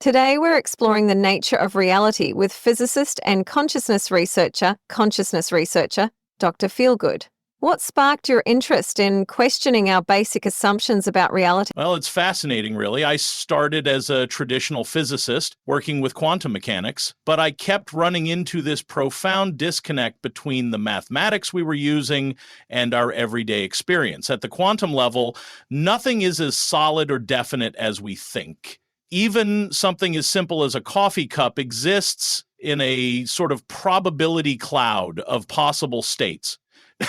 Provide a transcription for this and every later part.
Today, we're exploring the nature of reality with physicist and consciousness researcher, Dr. Feelgood. What sparked your interest in questioning our basic assumptions about reality? Well, it's fascinating, really. I started as a traditional physicist working with quantum mechanics, but I kept running into this profound disconnect between the mathematics we were using and our everyday experience. At the quantum level, nothing is as solid or definite as we think. Even something as simple as a coffee cup exists in a sort of probability cloud of possible states.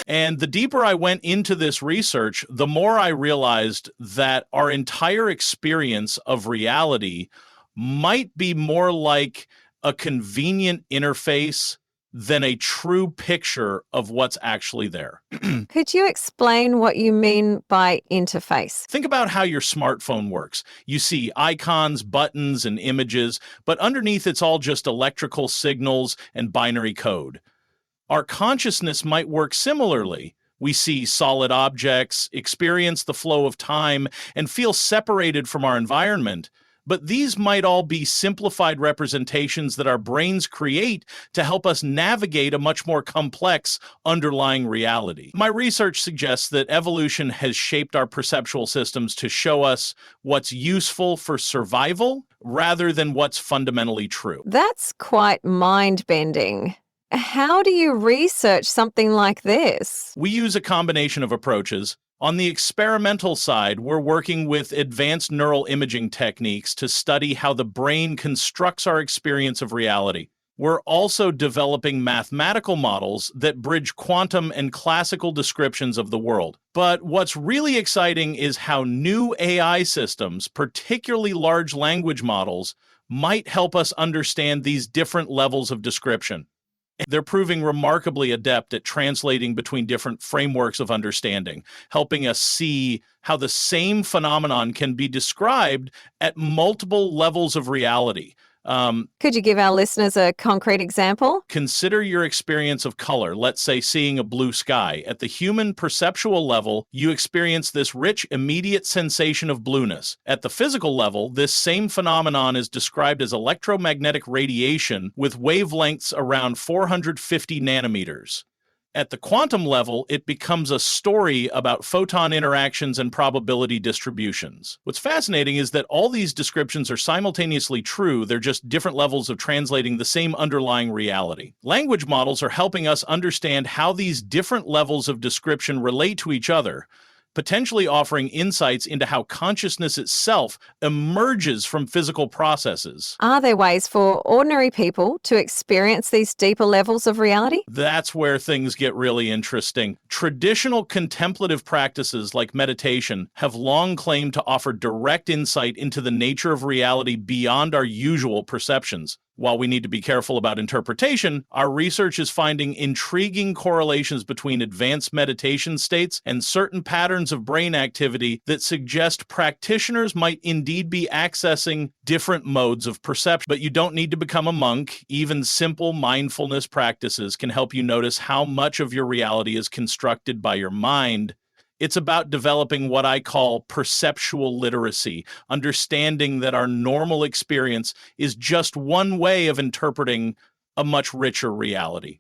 And the deeper I went into this research, the more I realized that our entire experience of reality might be more like a convenient interface than a true picture of what's actually there. Could you explain what you mean by interface? Think about how your smartphone works. You see icons, buttons, and images, but underneath it's all just electrical signals and binary code. Our consciousness might work similarly. We see solid objects, experience the flow of time, and feel separated from our environment. But these might all be simplified representations that our brains create to help us navigate a much more complex underlying reality. My research suggests that evolution has shaped our perceptual systems to show us what's useful for survival rather than what's fundamentally true. That's quite mind-bending. How do you research something like this? We use a combination of approaches. On the experimental side, we're working with advanced neural imaging techniques to study how the brain constructs our experience of reality. We're also developing mathematical models that bridge quantum and classical descriptions of the world. But what's really exciting is how new AI systems, particularly large language models, might help us understand these different levels of description. They're proving remarkably adept at translating between different frameworks of understanding, helping us see how the same phenomenon can be described at multiple levels of reality. Could you give our listeners a concrete example? Consider your experience of color, let's say seeing a blue sky. At the human perceptual level, you experience this rich, immediate sensation of blueness. At the physical level, this same phenomenon is described as electromagnetic radiation with wavelengths around 450 nanometers. At the quantum level, it becomes a story about photon interactions and probability distributions. What's fascinating is that all these descriptions are simultaneously true, they're just different levels of translating the same underlying reality. Language models are helping us understand how these different levels of description relate to each other, potentially offering insights into how consciousness itself emerges from physical processes. Are there ways for ordinary people to experience these deeper levels of reality? That's where things get really interesting. Traditional contemplative practices like meditation have long claimed to offer direct insight into the nature of reality beyond our usual perceptions. While we need to be careful about interpretation, our research is finding intriguing correlations between advanced meditation states and certain patterns of brain activity that suggest practitioners might indeed be accessing different modes of perception. But you don't need to become a monk. Even simple mindfulness practices can help you notice how much of your reality is constructed by your mind. It's about developing what I call perceptual literacy, understanding that our normal experience is just one way of interpreting a much richer reality.